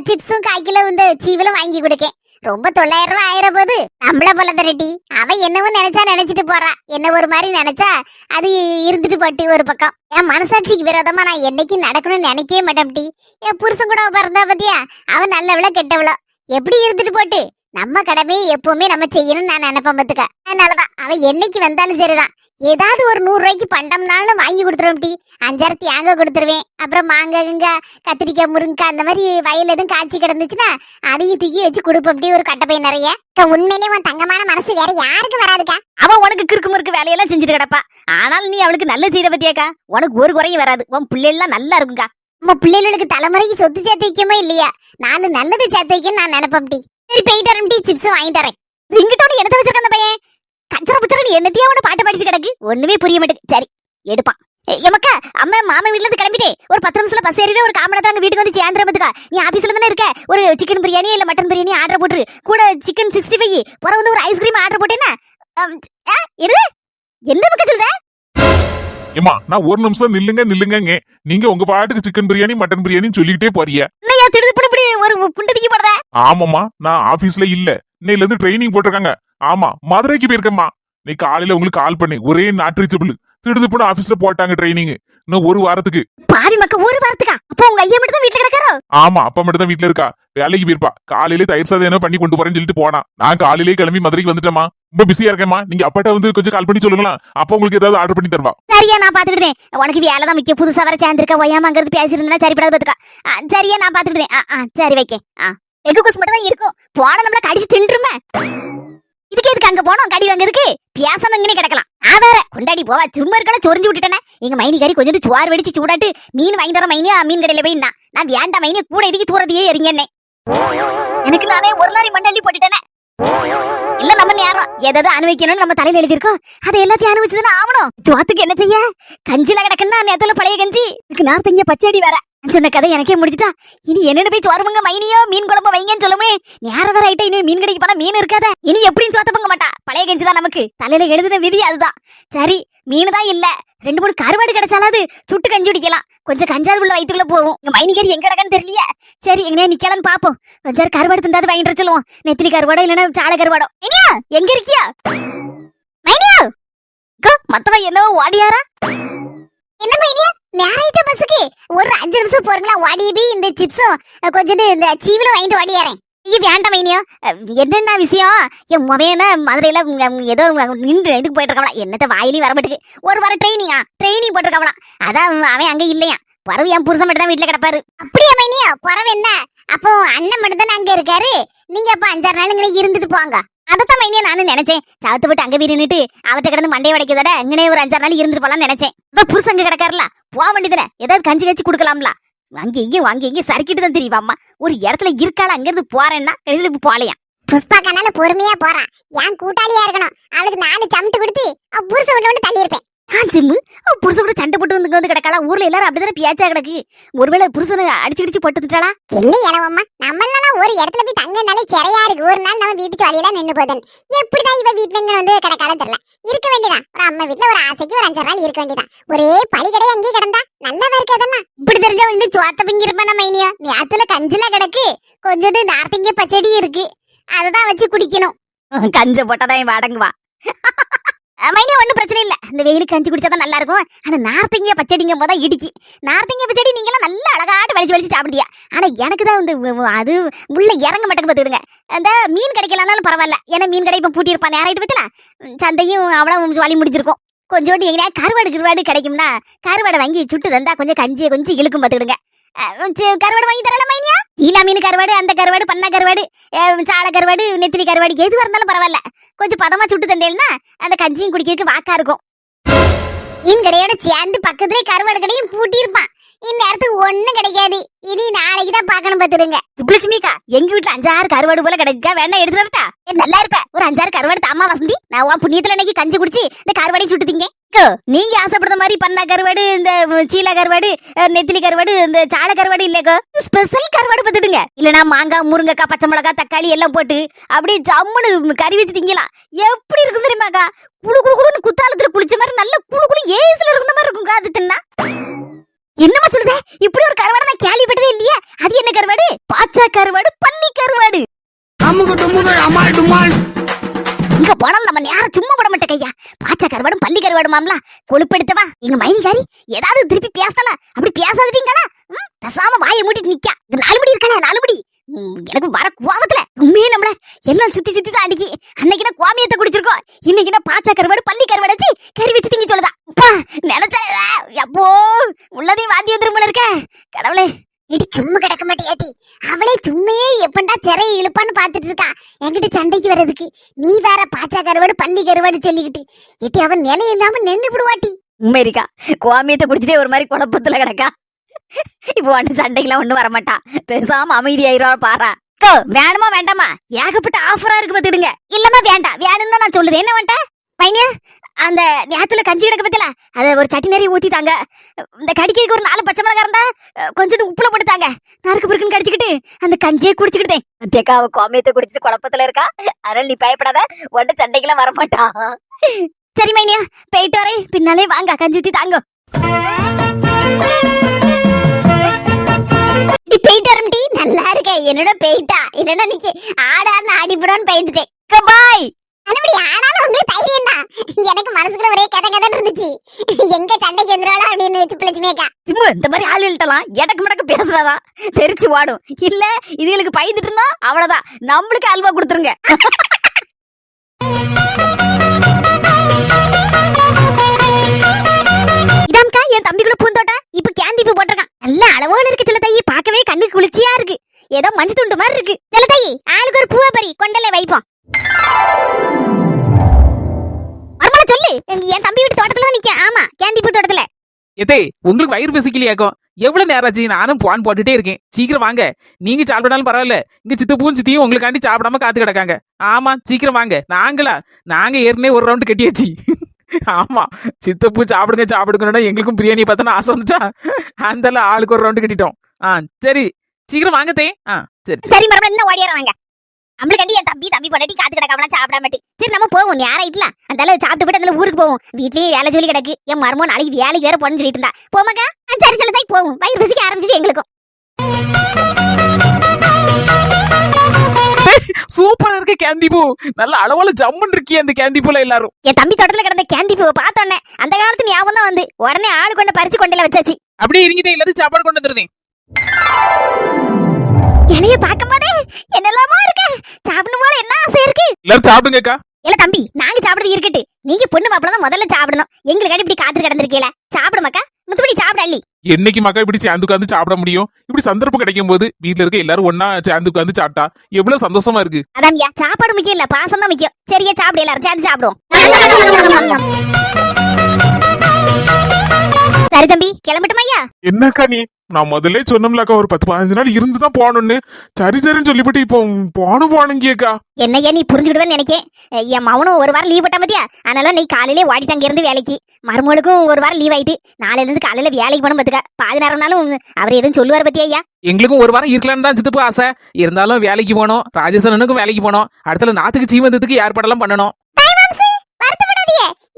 சிப்ஸும் 1/4 கிலோ இந்த சீவலும் வாங்கி கொடுக்கேன். ரொம்ப 900 ரூபாய் ஆயிர போது நம்மள போல தரட்டி. அவ என்னவோ நினைச்சிட்டு போறா. என்ன ஒரு மாதிரி நினைச்சா அது இருந்துட்டு போட்டி ஒரு பக்கம். என் மனசாட்சிக்கு விரோதமா நான் என்னைக்கும் நடக்கணும்னு நினைக்கவே மாட்டேன் டி. என் புருஷன் கூட பிறந்தா பத்தியா அவன் நல்லவளோ கெட்டவளோ எப்படி இருந்துட்டு போட்டு நம்ம கடமையை எப்பவுமே நம்ம செய்யணும்னு நான் நினைப்பேன் பத்துக்க. அதனாலதான் அவ என்னைக்கு வந்தாலும் சரிதான் ஏதாவது ஒரு 100 ரூபாய்க்கு பண்டம்னாலும் வாங்கி கொடுத்துருவோம் டி. 5-6 தேங்காய் கொடுத்துருவேன். அப்புறம் மாங்காய் கத்திரிக்காய் முருங்கைக்காய் அந்த மாதிரி வயல் எதுவும் காய்ச்சி கிடந்துச்சுன்னா அதையும் தூக்கி வச்சு கொடுப்போம் டி. ஒரு கட்டப்பை நிறைய. உண்மையிலேயே உன் தங்கமான மனசு வேற யாருக்கு வராதுக்கா. அவன் உனக்கு கிறுக்கு முறுக்கு வேலையெல்லாம் செஞ்சுட்டு கிடப்பா. ஆனால் நீ அவளுக்கு நல்ல செய்த பத்தியாக்கா. உனக்கு ஒரு குறையும் வராது. உன் பிள்ளைலாம் நல்லா இருக்குங்கா. நம்ம பிள்ளைகளுக்கு தலைமுறைக்கு சொத்து சேர்த்து வைக்கமோ இல்லையா 4 நல்லது சேர்த்து வைக்கன்னு நான் நினைப்பேன் டி. சரி போயிட்டு வரேன் டி. சிப்ஸ் வாங்கி தரேன். ரிங்கிட்டோட என்னத்த வச்சிருக்க அந்த பையன்? கச்சர புச்சரன்னு என்னத்தையா அவனை பாட்டு பாடிச்சு கிடக்கு. ஒண்ணுமே புரிய மாட்டேங்குது. சரி எடுப்பான். எமக்கா அம்மா மாமா வீட்டுல இருந்து கிளம்பிட்டே ஒரு 10 நிமிஷத்துல பஸ் ஏறிட்டு ஒரு 1/4 மணி நேரம் வீட்டுக்கு வந்து சேர்ந்துருமத்துக்கா. நீ ஆபீஸ்ல தானே இருக்க. ஒரு சிக்கன் பிரியாணி இல்ல மட்டன் பிரியாணி ஆர்டர் போட்டு கூட சிக்கன் 65 புற வந்து ஒரு ஐஸ்கிரீம் ஆர்டர் போட்டேன்னா என்ன பக்கம் சொல்லுத? ஏமா நான் ஒரு நிமிஷம் நில்லுங்க. நீங்க உங்க பாட்டுக்கு சிக்கன் பிரியாணி மட்டன் பிரியாணி சொல்லிக்கிட்டே போறிய. என்னையா திடுதிப்புடி ஒரு புண்டு தூக்கி போடுற? ஆமாமா நான் ஆபீஸ்ல இல்ல. இன்னையில இருந்து ட்ரைனிங் போட்டிருக்காங்க. ஆமா மதுரைக்கு போயிருக்கேம்மா. நீ காலையில உங்களுக்கு கால் பண்ணி ஒரே நாட் ரீச்சபிள் திடுதிப்புன்னு ஆபீஸ்ல போட்டாங்க ட்ரைனிங். இன்னும் 1 வாரத்துக்கு. பாவி மக்கா 1 வாரத்துக்கா? அப்போ உங்க ஐயா மட்டும் தான் வீட்டுல கிடக்காரோ? ஆமா அப்பா மட்டும் தான் வீட்டுல இருக்கா. வேலைக்கு போயிருப்பா. காலையிலே தயிர் சாதம் என்ன பண்ணி கொண்டு போறேன்னு சொல்லிட்டு போனா. நான் காலையிலே கிளம்பி மதுரைக்கு வந்துட்டேமா. ரொம்ப பிஸியா இருக்கேம்மா. நீங்க அப்பாட்ட வந்து கொஞ்சம் கால் பண்ணி சொல்லுங்களா. அப்ப உங்களுக்கு ஏதாவது ஆர்டர் பண்ணி தருவா. சரியா நான் பாத்துக்கிட்டேன். உனக்கு வேலை தான் முக்கிய. புதுசா வர சேர்ந்திருக்க ஒய்யாம அங்க இருந்து பேசிருந்தா சரிப்படாது பாத்துக்கா. சரியா நான் பாத்துக்கிட்டேன். சரி வைக்கேன். எக்கு குஸ் மட்டும் தான் இருக்கும். போன நம்மள கடிச்சு தின்றுமே. இதுக்கு எதுக்கு அங்க போனோம் கடி வாங்குறதுக்கு? பியாசம் எங்கனே கிடக்கலாம். வேற கொண்டாடி போவா. சும்மா இருக்கலாம் சொரிஞ்சு விட்டுட்டேனே. எங்க மைனிகாரி கொஞ்சம் சோறு வெடிச்சு சூடாட்டு மீன் வாங்கிட்டு வர மைனியா மீன் கடையில போய் நான் வேண்டாம் மைனியா கூட இதுக்கு தூரத்தையே எறிங்கன்னே. எனக்கு நானே ஒரு லாரி மண்டல்லி போட்டுட்டேனே. இல்ல நம்ம நேரம் எதாவது அனுபவிக்கணும்னு நம்ம தலையில எழுதிருக்கோம். அதை எல்லாத்தையும் அனுபவிச்சுதானே ஆகணும். சோத்துக்கு என்ன செய்ய? கஞ்சில கிடக்குன்னா நேரத்துல பழைய கஞ்சி. இதுக்கு நான் தங்க பச்சடி வேற. சொன்ன கதை எனக்கே முடிச்சுட்டா. இனி என்னென்ன போய் சோறுமுங்க மைனியோ மீன் குழம்பு வைங்கன்னு சொல்லுமே. நேரம் வேற ஆயிட்டா. இனி மீன் கடைக்கு போனா மீன் இருக்காத. இனி எப்படின்னு சோத்த பொங்க மாட்டா. பழைய கஞ்சி தான் நமக்கு. தலையில எழுதுன விதி அதுதான். சரி மீன் தான் இல்ல. 2-3 கருவாடு கிடைச்சாலாது சுட்டு கஞ்சி குடிக்கலாம். கொஞ்சம் கஞ்சாது உள்ள வயிற்றுக்குள்ள போகும். மைனிகாரி எங்க கிடக்குன்னு தெரியலையே. சரி எங்கனே நிக்கலான்னு பாப்போம். கொஞ்சம் கருவாடு துண்டாது வாங்கிட்டு சொல்லுவோம். நெத்திலி கருவாடோ இல்லன்னா சாலை கருவாடோ. எங்க இருக்கியா மைனியா? மத்தவ என்னவோ ஓடியாரா? என்ன மைனியா நேராயிட்ட பஸ்ஸுக்கு ஒரு 5 நிமிஷம் போறீங்களா? ஓடி போய் இந்த சிப்ஸும் கொஞ்சம் இந்த சீவலும் வாங்கிட்டு ஓடியாரேன். ஐயோ வேண்டாம் மைனியோ. என்னென்ன விஷயம்? என் முறையான மதுரையில ஏதோ நின்று இதுக்கு போயிட்டு இருக்காங்களா, என்னத்த வாயிலே வர மாட்டுக்கு. ஒரு வாரம் ட்ரைனிங் போட்டிருக்காங்களாம். அதான் அவன் அங்க இல்லையா. பறவை என் புருஷன் மட்டும் தான் வீட்டுல கிடப்பாரு. அப்படியே மைனியா பறவை என்ன அப்போ அண்ணன் மட்டும் தானே அங்க இருக்காரு, நீங்க அப்ப 5-6 நாள் இங்கே இருந்துட்டு போங்க. அதத்தான் மைனியா நானும் நினைச்சேன். சாத்து போட்டு அங்க வீடு நின்னுட்டு அவர்கிட்ட கிடந்து மண்டையை வடைக்கதோட இங்கனே ஒரு 5-6 நாள் இருந்துட்டு போலாம்னு நினைச்சேன். அதான் புருஷன் அங்க கிடக்காருல, போக வேண்டியதுனே. ஏதாவது கஞ்சி கொடுக்கலாம்ல. அங்கே இங்கேயும் சறுக்கிட்டு தான் தெரியுவாம்மா. ஒரு இடத்துல இருக்கால, அங்க இருந்து போறேன்னா கடைசியில இப்ப போலையா. புஷ்பா கண்ணால பொறுமையா போறான். ஏன் கூட்டாளியா இருக்கணும், அவளுக்கு 4 சமட்டு கொடுத்து அவ புருஷ விட்டு தள்ளி இருப்பேன். ஜிம்மு புருஷன் கூட சண்டை போட்டு வந்து கிடக்காளா. ஊர்ல எல்லாரும் அப்படிதானே பியாச்சா கிடக்கு. ஒருவேளை புருஷனை அடிச்சு போட்டுட்டாளா? என்ன இளவம்மா, நம்மளால ஒரு இடத்துல போய் தங்கனாலே சிறையா இருக்கு. ஒரு நாள் நம்ம வீட்டு ஜாலியெல்லாம் நின்று போதன். எப்படிதான் இவ வீட்டுல இங்க வந்து கிடக்காலும் தெரியல. இருக்க வேண்டியதான் ஒரு அம்மா வீட்டுல ஒரு ஆசைக்கு ஒரு 5 நாள் இருக்க வேண்டியதான். ஒரே பழி கடை அங்கேயே கிடந்தா நல்லாவா இருக்கு அதெல்லாம். இப்படி தெரிஞ்சா வந்து சோத்த பிங்கி இருப்பான மைனியா. நேரத்துல கஞ்சில கிடக்கு, கொஞ்சோண்டு நார்த்திங்க பச்சடி இருக்கு, அததான் வச்சு குடிக்கணும். கஞ்ச போட்டாதான் அடங்குவா. மைனியா ஒன்னும் பிரச்சனை இல்ல. இந்த வெயிலுக்கு கஞ்சி குடிச்சாதான் நல்லா இருக்கும். ஆனா நார்த்திங்க பச்சடிங்க போதா இடிக்கி. நார்த்திங்க பச்சடி நீங்க எல்லாம் நல்லா அழகாட்டு வலிச்சு சாப்பிடுதியா. ஆனா எனக்கு தான் வந்து அது உள்ள இறங்க மாட்டேங்க பாத்துடுங்க. அந்த மீன் கிடைக்கலனாலும் பரவாயில்ல. ஏன்னா மீன் கடை இப்ப பூட்டி இருப்பான் நேராயிட்டு பத்தில. சந்தையும் அவ்வளவு வலி முடிஞ்சிருக்கும். கொஞ்சோண்டு எங்கேயா கருவாடு கிடைக்கும்னா கருவாடை வாங்கி சுட்டு தந்தா கொஞ்சம் கஞ்சியை கொஞ்சம் இழுக்கும் பாத்துடுங்க. கருவாடு வாங்கி தரல மைனியா. ஈலா மீன் கருவாடு, அந்த கருவாடு, பண்ண கருவாடு, சால கருவாடு, நெத்திலி கருவாடு எதுவா இருந்தாலும் பரவாயில்ல. கொஞ்சம் பதமா சுட்டு தந்தேன்னா அந்த கஞ்சியும் குடிக்கிறதுக்கு வாக்கா இருக்கும். மீன் கடையோட சேர்ந்து பக்கத்துலயே கருவாடு கடையும் பூட்டி இருப்பான். இந்நேரத்துக்கு ஒண்ணும் கிடைக்காது. இனி நாளைக்கு தான் பாக்கணும் பாத்துடுங்க. சுப்லட்சுமிக்கா எங்க வீட்டுல 5-6 கருவாடு போல கிடைக்கா, வேணா எடுத்துட்டு வரட்டா? நல்லா இருப்ப. ஒரு 5-6 கருவாடு தாமா வசந்தி. நான் உன் புண்ணியத்துல இன்னைக்கு கஞ்சி குடிச்சு இந்த கருவாடையும் சுட்டுத்தீங்க. நீங்க ஆசைப்படுற மாதிரி பண்ண கருவாடு, இந்த சீலா கருவாடு, நெத்திலி கருவாடு, இந்த சால கருவாடு இல்லக்கோ, ஸ்பெஷல் கருவாடு பார்த்துடுங்க. இல்லனா மாங்காய், முருங்கைக்காய், பச்சை மிளகாய், தக்காளி எல்லாம் போட்டு அப்படியே ஜம்முன்னு கறி வச்சு திங்கலாம். எப்படி இருக்கும் தெரியுமாக்கா? குளு குத்தாலத்துல குளிச்ச மாதிரி நல்ல குளு ஏசுல இருக்கிற மாதிரி இருக்குங்க. அது தின்னா என்னமா சொல்லுத? இப்படி ஒரு கருவாடு நான் கேள்விப்பட்டதே இல்லையே. அது என்ன கருவாடு? பாச்சா கருவாடு, பள்ளி கருவாடு. இங்க போனாலும் நம்ம நேரம் சும்மா போட மாட்டேன் கையா. பாச்சா கருவாடும் பள்ளி கருவாடு மாம்லா கொழுப்படுத்தவா. எங்க மைனிகாரி ஏதாவது திருப்பி பேசல. அப்படி பேசாதீங்களா? பேசாம வாயை மூடிட்டு நிக்கா. இது 4 மணி இருக்கா? 4 மணி எனக்கு வர கோவத்துல உண்மையே நம்மள எல்லாம் சுத்தி தான் அடிக்கி. அன்னைக்கு கோமியத்தை குடிச்சிருக்கோம். இன்னைக்கு பாச்சா கருவாடு, பள்ளி கருவாடு வச்சு கறி வச்சு திங்க சொல்லுதா. நினைச்சா அப்போ உள்ளதையும் வாந்தி வந்துருமல இருக்க. கடவுளே, இடி சும்மா கிடக்க மாட்டியாட்டி. அவளே சும்மையே எப்பண்டா சிறையை இழுப்பான்னு பாத்துட்டு இருக்கா என்கிட்ட சண்டைக்கு வர்றதுக்கு. நீ வேற பாச்சா கருவாடு, பள்ளி கருவாடு சொல்லிக்கிட்டு எட்டி அவன் நிலை இல்லாம நின்று விடுவாட்டி. உண்மை இருக்கா? கோமியத்தை குடிச்சிட்டே ஒரு மாதிரி குழப்பத்துல கிடக்கா. இப்போ ஒண்ணு சண்டைக்கெல்லாம் ஒண்ணு வரமாட்டா. பேசாம அமைதியாயிரா பாரா. வேணுமா வேண்டாமா? ஏகப்பட்ட ஆஃபரா இருக்கு பாத்துடுங்க. இல்லமா வேண்டாம், வேணும்னு நான் சொல்லுது. என்ன வேண்டாம் பையனியா? அந்த நேரத்துல கஞ்சி கிடக்க பத்தில அத ஒரு சட்டி நிறைய ஊத்திட்டாங்க. இந்த கடிக்கிறதுக்கு ஒரு 4 பச்சை மிளகா இருந்தா கொஞ்சம் உப்புல போட்டுட்டாங்க. நறுக்கு பிறக்குன்னு கடிச்சுக்கிட்டு அந்த கஞ்சியை குடிச்சுக்கிட்டேன். அத்தியக்கா அவ கோமியத்தை குடிச்சு குழப்பத்துல இருக்கா. அதனால நீ பயப்படாத, ஒன்று சண்டைக்கெல்லாம் வரமாட்டா. சரி மைனியா, போயிட்டு வரேன். பின்னாலே வாங்க, கஞ்சி ஊத்தி தாங்க. போயிட்டு வரம்டி. நல்லா இருக்க என்னோட போயிட்டா. இல்லன்னா நீக்கு ஆடான்னு ஆடிப்படான்னு பயந்துட்டேன். பாய். நல்லபடி ஆனாலும் உங்களுக்கு தைரியம் தான். எனக்கு மனசுக்குள்ள ஒரே கதை இருந்துச்சு. எங்க சண்டைக்கு வந்துடாளா அப்படின்னு சுப்லட்சுமியக்கா. சும்மா இந்த மாதிரி ஆள் இல்லட்டலாம் எடக்கு மடக்கு பேசுறதான் தெரிச்சு வாடும். இல்ல இதுகளுக்கு பயந்துட்டு இருந்தா அவ்வளவுதான், நம்மளுக்கு அல்வா கொடுத்துருங்க. இதாம்க்கா என் தம்பிக்குள்ள பூந்தோட்டம். இப்ப கேண்டிப்பு போட்டிருக்கான். நல்ல அளவோல இருக்கு சில தாயி. பார்க்கவே கண்ணுக்கு குளிர்ச்சியா இருக்கு. ஏதோ மஞ்சள் துண்டு மாதிரி இருக்கு. சில தாயி ஆளுக்கு ஒரு பூவை பறி கொண்டல வைப்போம். மர்மல சொல்லு. என் தம்பி வீட்டு தோட்டத்துல தான் நிக்க. ஆமா, கேண்டிப்பு தோட்டத்துல. எதே உங்களுக்கு வயிறு பசிக்கலையாக்கும்? எவ்வளவு நேரம் ஆச்சு? நானும் பான் போட்டுட்டே இருக்கேன். சீக்கிரம் வாங்க. நீங்க சாப்பிடாலும் பரவாயில்ல. இங்க சித்தப்பூன் சித்தியும் உங்களுக்காண்டி சாப்பிடாம காத்து கிடக்காங்க. ஆமா சீக்கிரம் வாங்க. நாங்க ஏற்கனவே ஒரு ரவுண்ட் கட்டியாச்சு. ஆமா, சித்தப்பூ சாப்பிடுங்கன்னு எங்களுக்கும் பிரியாணி பார்த்தா ஆசை வந்துட்டா. அந்த ஆளுக்கு ஒரு ரவுண்டு கட்டிட்டோம். சரி சீக்கிரம் வாங்க தே. சரி சரி மரபு என்ன ஓடியாருவாங்க. நம்மளுக்காண்டி என் தம்பி பொண்டாட்டி காத்து கிடக்காமலாம் சாப்பிடாமட்டு. சரி நம்ம போவோம். நேரம் ஆயிட்டல. அந்த சாப்பிட்டு போட்டு அந்த ஊருக்கு போவோம். வீட்லயே வேலை சொல்லி கிடக்கு. என் மரமோ நாளைக்கு வேலைக்கு வேற போன்னு சொல்லிட்டு இருந்தா. போமாக்கா? சரி சில தாய் போவோம். வயிறு பசிக்க ஆரம்பிச்சு எங்களுக்கும். சூப்பரா இருக்கு கேண்டி பூ. நல்ல அளவுல ஜம்முன்னு இருக்கிய அந்த கேண்டி பூல எல்லாரும். என் தம்பி தோட்டத்துல கிடந்த கேண்டி பூவை பார்த்தோன்னே அந்த காலத்து ஞாபகம் தான் வந்து உடனே ஆளு கொண்டு பறிச்சு கொண்டல வச்சாச்சு. அப்படியே இருங்கிட்டே இல்லாத சாப்பாடு கொண்டு வந்துருந்தேன். இலைய பாக்கும்போதே என்னெல்லாமோ இருக்கு. சாப்பிடணும் போல என்ன ஆசை இருக்கு. எல்லாரும் சாப்பிடுங்கக்கா. இல்ல தம்பி, நாங்க சாப்பிடுறது இருக்கட்டு. நீங்க பொண்ணு மாப்பிள்ள தான் முதல்ல சாப்பிடணும். எங்களுக்காண்டி இப்படி காத்து கிடந்திருக்கீல. சாப்பிடுமாக்கா. முத்துமணி சாப்பிட அள்ளி. என்னைக்கு மக்கா இப்படி சேர்ந்து உட்காந்து சாப்பிட முடியும்? இப்படி சந்தர்ப்பம் கிடைக்கும் போது வீட்டுல இருக்க எல்லாரும் ஒன்னா சேர்ந்து உட்காந்து சாப்பிட்டா எவ்வளவு சந்தோஷமா இருக்கு. அதான்யா, சாப்பாடு முக்கியம் இல்ல, பாசம் தான் முக்கியம். சரியா, சாப்பிடு, எல்லாரும் சேர்ந்து சாப்பிடுவோம். சரி தம்பி, கிளம்பட்டுமையா? என்னக்கா நீ? நான் முதல்ல சொன்னோம்லக்கா ஒரு 10-15 நாள் இருந்துதான் போகணும்னு. சரி சரின்னு சொல்லிவிட்டு இப்போ போனுங்கக்கா. என்னையா நீ புரிஞ்சுக்கிடுவேன்னு நினைக்கேன். என் மவனும் ஒரு வாரம் லீவ் போட்டா பத்தியா, அதனால நீ காலையிலே ஓடிட்டு அங்க இருந்து வேலைக்கு. மருமகளுக்கும் ஒரு வாரம் லீவ் ஆயிட்டு நாளையில இருந்து காலையில வேலைக்கு போன பத்துக்க. 16 நாளும் அவர் எதுவும் சொல்லுவார் பத்தியா ஐயா? எங்களுக்கும் ஒரு வாரம் இருக்கலாம்னு தான் சித்தப்பு ஆசை. இருந்தாலும் வேலைக்கு போனோம், ராஜேசனுக்கும் வேலைக்கு போனோம். அடுத்த நாத்துக்கு சீமந்தத்துக்கு ஏற்பாடெல்லாம் பண்ணணும்.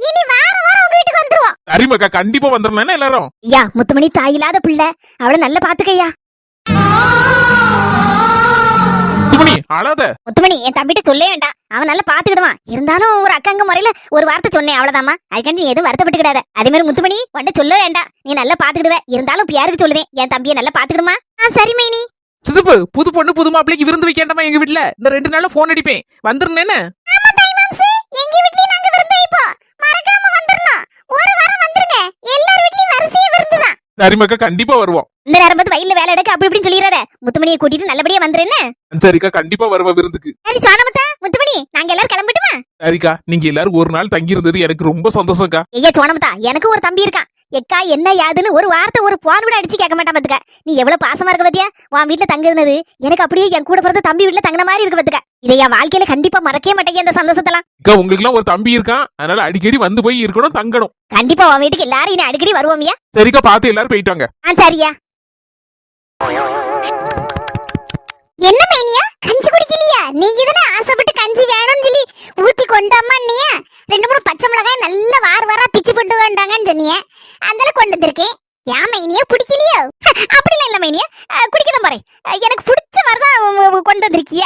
இனி வாரம் வாரம் உங்க வீட்டுக்கு வந்துருவோம். சரிமாக்கா, கண்டிப்பா வந்துடணும் எல்லாரும். ஐயா, முத்துமணி தாயில்லாத பிள்ளை, அவளை நல்லா பாத்துக்கையா. முத்துமணி அழாத. முத்துமணி என் தம்பிட்ட சொல்லே வேண்டாம், அவன் நல்லா பாத்துக்கிடுவான். இருந்தாலும் ஒரு அக்காங்க முறையில ஒரு வார்த்தை சொன்னேன், அவ்வளவுதாம்மா. அதுக்காண்டி நீ எதுவும் வருத்தப்பட்டுக்கிடாத. அதே மாதிரி முத்துமணி உன்ட்ட சொல்ல வேண்டாம், நீ நல்லா பாத்துக்கிடுவ. இருந்தாலும் யாருக்கு சொல்லுவேன், என் தம்பியை நல்லா பாத்துக்கிடுமா. சரி மைனி. சித்தப்பு, புது பொண்ணு புது மாப்பிள்ளைக்கு விருந்து வைக்கண்டாமா எங்க வீட்டுல? இந்த 2 நாள்ல போன் அடிப்பேன், வந்துருந்தேன்னு. எங்க வீட்லயும் நாங்க விருந்து வைப்போம். மறக்காம வந்துறணும். ஒரு வாரம் வந்துருங்க. எல்லார் வீட்லயும் வரிசையா விருந்துதான். சரிமாக்கா, கண்டிப்பா வருவோம். இந்த நேரம் பார்த்து வயல்ல வேலை எடுக்க அப்படி இப்படின்னு சொல்லிடுறாத. முத்துமணியை கூட்டிட்டு நல்லபடியா வந்துருன்னு. சரிக்கா, கண்டிப்பா வருவா விருந்துக்கு. சரி சோனமுத்தா, முத்துமணி நாங்க எல்லாரும் கிளம்பிட்டுமா? சரிக்கா, நீங்க எல்லாரும் ஒரு நாள் தங்கி இருந்தது எனக்கு ரொம்ப சந்தோஷம்க்கா. ஐயா சோனமுத்தா, எனக்கு ஒரு தம்பி இருக்கான். எக்கா என்ன யாதுன்னு ஒரு வார்த்தை ஒரு போன் கூட அடிச்சு கேட்க மாட்டான் பாத்துக்க. நீ எவ்வளவு பாசமா இருக்க பத்தியா? உன் வீட்டுல தங்குனது எனக்கு அப்படியே என் கூட பிறந்த தம்பி வீட்டுல தங்கின மாதிரி இருக்கு பாத்துக்க. இதை என் வாழ்க்கையில கண்டிப்பா மறக்கவே மாட்டேங்க இந்த சந்தோஷத்தெல்லாம். அக்கா, உங்களுக்கு எல்லாம் ஒரு தம்பி இருக்கான், அதனால அடிக்கடி வந்து போய் இருக்கணும், தங்கணும். கண்டிப்பா உன் வீட்டுக்கு எல்லாரும் இனி அடிக்கடி வருவோமியா. சரிக்கா, பார்த்து எல்லாரும் போயிட்டாங்க. சரியா. என்ன மைனியா, கஞ்சி குடிக்கலையா? நீங்க தானே ஆசைப்பட்டு கஞ்சி வேணும்னு சொல்லி ஊத்தி கொண்டாமா. நீ 2-3 பச்சை மிளகாய் நல்ல வார பிச்சு போட்டு வேண்டாங்கன்னு சொன்னீங்க. அதனால கொண்டு வந்திருக்கேன். ஏன் மைனியா பிடிக்கலையோ? அப்படிலாம் இல்ல மைனியா, குடிக்கதான் போறேன். எனக்கு பிடிச்ச மாதிரிதான் கொண்டு வந்திருக்கிய,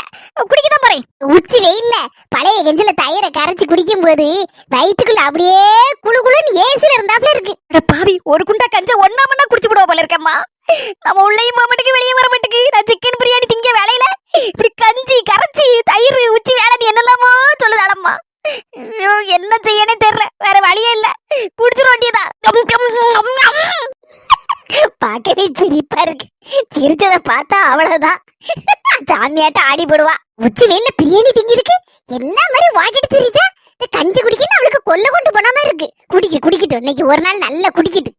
குடிக்கதான் போறேன். உச்சி வெயில்ல பழைய கஞ்சில தயிரை கரைச்சி குடிக்கும் போது வயிற்றுக்குள்ள அப்படியே குளு குளுன்னு ஏசில இருந்தாப்ல இருக்கு. பாவி, ஒரு குண்டா கஞ்ச ஒன்னா மண்ணா குடிச்சு விடுவா போல இருக்கம்மா. நம்ம உள்ளேயும் போக மாட்டேக்கு, வெளியே வர மாட்டேக்கு. நான் சிக்கன் பிரியாணி திங்க வேலையில இப்படி கஞ்சி கரைச்சி தயிர் உச்சி வேலை நீ என்னெல்லாமோ சொல்லுதாளம்மா. என்ன செய்யனே தெரியல, வேற வழியே இல்ல, குடிச்சிட வேண்டியதா. பார்க்கவே சிரிப்பா இருக்கு. சிரிச்சத பார்த்தா அவ்வளவுதான், சாமியாட்ட ஆடி போடுவா. உச்சி வெயில்ல பிரியாணி திங்கிருக்கு. என்ன மாதிரி வாட்டிட்டு தெரியுதா? இந்த கஞ்சி குடிக்கணும் அவளுக்கு கொல்ல கொண்டு போன மாதிரி இருக்கு. குடிக்கட்டும், இன்னைக்கு ஒரு நாள் நல்லா குடிக்கிட்டு.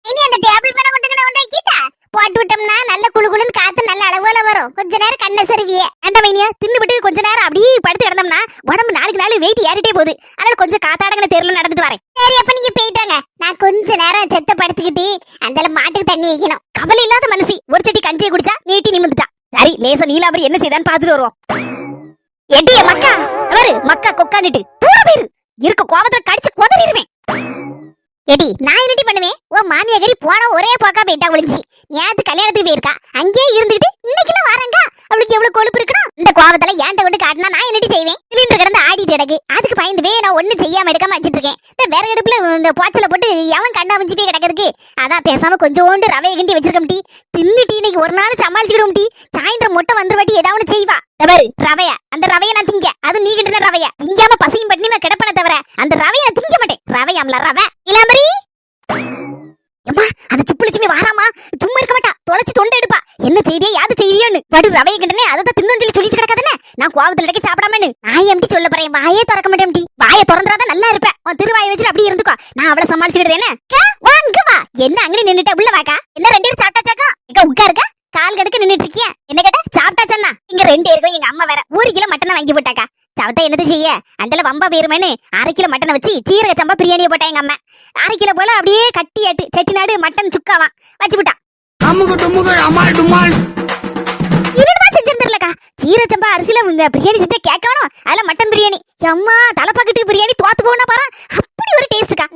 இனி அந்த டேபிள் மேல கொண்டு வைக்கிட்டா போட்டு விட்டோம்னா நல்ல குளு குளுன்னு காத்து நல்ல அளவுல வரும். கொஞ்ச நேரம் கண்ணை சருவியே. அந்த மைனியா தின்னுபிட்டு கொஞ்ச நேரம் அப்படியே படுத்து கிடந்தோம்னா உடம்பு நாளுக்கு நாள் வெயிட் ஏறிட்டே போகுது. அதனால கொஞ்சம் காத்தாடங்கிற தெருல நடந்துட்டு வரேன். சரி, அப்ப நீங்க போயிட்டாங்க. நான் கொஞ்ச நேரம் செத்த படுத்துக்கிட்டு அந்த மாட்டுக்கு தண்ணி வைக்கணும். கவலை இல்லாத மனசி ஒரு சட்டி கஞ்சியை குடிச்சா நீட்டி நிமிந்துட்டா. சரி, லேசா நீலாபரி என்ன செய்தான்னு பாத்துட்டு வருவோம். எட்டிய மக்கா அவரு மக்கா கொக்கானிட்டு தூர போயிரு. இருக்க கோபத்துல கடிச்சு கொதறிடுவேன். எடி, நான் என்னடி பண்ணுவேன்? ஓ மாமியாரி போன ஒரே போக்கா போயிட்டா ஒளிஞ்சி. நேத்து கல்யாணத்துக்கு போயிருக்கா, அங்கேயே இருந்துகிட்டு இன்னைக்குல வாரங்க. அவளுக்கு எவ்வளவு கொழுப்பு இருக்கணும். இந்த கோபத்துல ஏன்ட்ட விட்டு காட்டினா நான் என்னடி செய்வேன்? சிலிண்டர் கிடந்து ஆடிட்டு கிடக்கு. அதுக்கு பயந்துவே நான் ஒண்ணு செய்யாம எடுக்காம வச்சிட்டு இருக்கேன். இந்த விறகு அடுப்புல இந்த போச்சல போட்டு எவன் கண்டா வச்சு போய் கிடக்குறதுக்கு. அதான் பேசாம கொஞ்சோண்டு ரவையை கிண்டி வச்சிருக்க முட்டி. தின்னுட்டி இன்னைக்கு ஒரு நாள் சமாளிச்சுக்கிடும் முட்டி. சாயந்தரம் முட்டை வந்துருவாட்டி ஏதாவது செய்வா. தவறு ரவையா, அந்த ரவையை நான் திங்க. அது நீ கிட்ட ரவையா திங்காம பசியும் பட்டினியுமே கிடப்பன தவிர அந்த ரவையை நான் திங்க மாட்டேன். ரவையாம்ல ரவை இளமரி. அம்மா, அந்த சுப்புலட்சுமி வாராமா, சும்மா இருக்க மாட்டா, தொலைச்சு தொண்டை எடுப்பா. என்ன செய்தியா யாது செய்தியோன்னு படு ரவையை கிட்டனே அதை தின்னு சொல்லி சொல்லிட்டு கிடக்காதுன்னு நான் கோவத்துல இடக்க சாப்பிடாமன்னு நான் எப்படி சொல்ல போறேன்? வாயே திறக்க மாட்டேன். வாயை திறந்துடாதான் நல்லா இருப்பேன். உன் திருவாயை வச்சு அப்படி இருந்துக்கோ, நான் அவளை சமாளிச்சுக்கிட்டேன். வாங்க வா, என்ன அங்கனே நின்னுட்ட உள்ள வாக்கா. என்ன 2 பேரும் சாப்பிட்டாச்சாக்கா? இங்க உட்காருக்கா, கால் கடுக்க நின்னுட்டு இருக்கிய. என்ன கேட்ட? சாப்பிட்டாச்சா? இங்க 2 பேருக்கும் எங்க அம்மா வேற 1 கிலோ மட்டனை வாங்கி போட்டாக்கா. சவத்தா என்னது செய்ய, அந்தல வம்பா பேருமேனு 1/2 கிலோ மட்டனை வச்சு சீரக சம்பா பிரியாணியை போட்டா எங்க அம்மா. 1/2 கிலோ போல அப்படியே கட்டியாட்டு செட்டிநாடு மட்டன் சுக்காவா வச்சு போட்டா. என்னதான் செஞ்சிருந்துருலக்கா, சீரக சம்பா அரிசியில பிரியாணி செஞ்சா கேட்கணும். அதுல மட்டன் பிரியாணி. அம்மா தலைப்பாக்கட்டு பிரியாணி தோத்து போனா பாரு, அப்படி ஒரு டேஸ்ட்க்கா.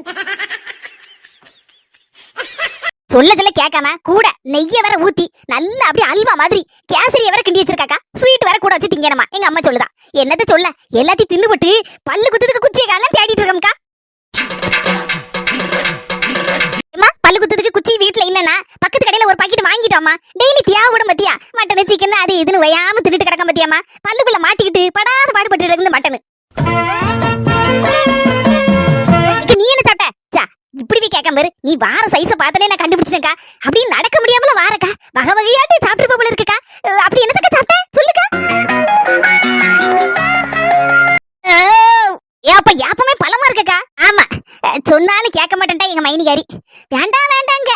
சொல்ல கேட்காம கூட நெய்ய வேற ஊத்தி நல்லா அப்படியே அல்வா மாதிரி கேசரிய வேற கிண்டி வச்சிருக்காக்கா. ஸ்வீட் வேற கூட வச்சு திங்கணுமா எங்க அம்மா சொல்லுதா. என்னத்த சொல்ல, எல்லாத்தையும் தின்னுபட்டு பல்லு குத்துறதுக்கு குச்சியை காலம் தேடிட்டு இருக்கோம்க்கா. அம்மா பல்லு குத்துறதுக்கு குச்சி வீட்ல இல்லனா பக்கத்து கடையில ஒரு பாக்கெட் வாங்கிட்டோம்மா. டெய்லி தேவைப்படும் பத்தியா. மட்டன் சிக்கன் அது இதுன்னு வயாம தின்னுட்டு கிடக்க பத்தியாமா. பல்லுக்குள்ள மாட்டிக்கிட்டு படாத பாடுபட்டு இருக்குது மட்டன். நீ என்ன சாப்பிட்ட? இப்படி கேட்காம பாரு. நீ வார சைஸ பார்த்தனே நான் கண்டுபிடிச்சேன்க்கா. அப்படியே நடக்க முடியாமல வாரக்கா. வகை வகையாட்டு சாப்பிட்டு போல இருக்குக்கா. அப்படி என்னத்தக்க சாப்பிட்ட சொல்லுக்கா. ஏப்பா யாப்பமே பழமா இருக்கக்கா. ஆமா சொன்னாலும் கேட்க மாட்டேன்டா எங்க மைனிகாரி. வேண்டாம் வேண்டாங்க.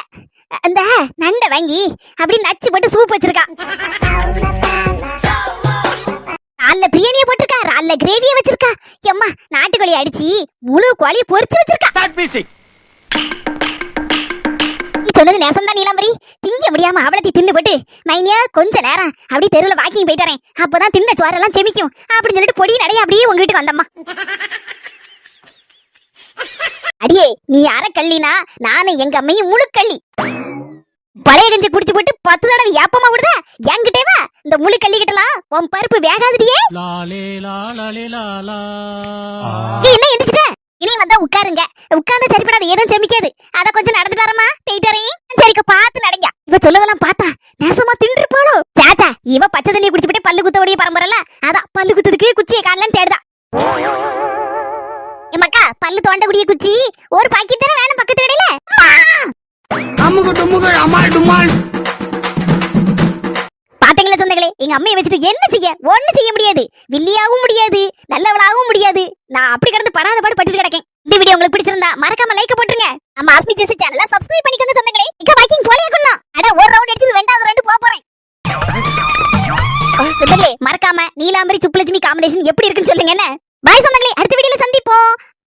அந்த நண்டை வாங்கி அப்படி நச்சு போட்டு சூப் வச்சிருக்கா. ரால்ல பிரியாணியை போட்டிருக்கா. ரால்ல கிரேவியை வச்சிருக்கா. எம்மா நாட்டுக்கோழி அடிச்சு முழு கோழியை பொரிச்சு வச்சிருக்கா. நீ சொன்னது நெசம்தான் நீலாம்பரி. திங்க முடியாம அவளத்தி தின்னு போட்டு மைனியா கொஞ்ச நேரம் அப்படியே தெருவுல வாக்கிங் போயிட்டு வரேன். அப்பதான் தின்ன சோறெல்லாம் செமிக்கும் அப்படின்னு சொல்லிட்டு பொடி நடைய அப்படியே உங்க வீட்டுக்கு வந்தம்மா. அடியே நீ அரைக்கல்லினா நானும் எங்க அம்மையும் முழுக்கள்ளி. பழைய கஞ்சி குடிச்சு போட்டு 10 தடவை ஏப்பமா விடுத என்கிட்டே வா. இந்த முழு கள்ளி கிட்டலாம் உன் பருப்பு வேகாதுடியே. என்ன எந்திரிச்சிட்ட? இனி வந்தா உட்காருங்க. உட்கார்ந்து சரிப்படாது எதுவும் செமிக்காது. அத கொஞ்சம் நடந்துட்டு வரமா போயிட்டு வரேன். சரிக்க பார்த்து நடங்க. இவ சொல்லதெல்லாம் பார்த்தா நேசமா தின்று போலோ. சாச்சா இவ பச்சை தண்ணியை குடிச்சுட்டு பல்லு குத்த உடைய பரம்பரைல அதான் பல்லு குத்துறதுக்கு குச்சியை காணலன்னு தேடுதா. எம்மக்கா பல்லு தோண்டக்கூடிய குச்சி ஒரு பாக்கெட் தானே வேணும் பக்கத்து கடையில. பாத்தீங்களா சொந்தங்களே, எங்க அம்மையை வச்சுட்டு என்ன செய்ய? ஒண்ணு செய்ய முடியாது. வில்லியாவும் முடியாது, நல்லவளாகவும் முடியாது. நான் அப்படி கிடந்து படாத பாடு பட்டு கிடக்கேன். இந்த வீடியோ உங்களுக்கு பிடிச்சிருந்தா மறக்காம லைக் போட்டுருங்க. நம்ம ஆஸ்மி ஜெசி சேனலை சப்ஸ்கிரைப் பண்ணிக்கோங்க சொந்தங்களே. இங்க பைக்கிங் போலையா கொள்ளலாம். அட ஒரு ரவுண்ட் அடிச்சு 2வது ரவுண்ட் போறேன் சொந்தங்களே. மறக்காம நீலாம்பரி சுப்புலட்சுமி காம்பினேஷன் எப்படி இருக்குன்னு சொல்லுங்க. என்ன பாய் சொந்தங்களே, அடுத்த வீடியோல சந்திப்போம்.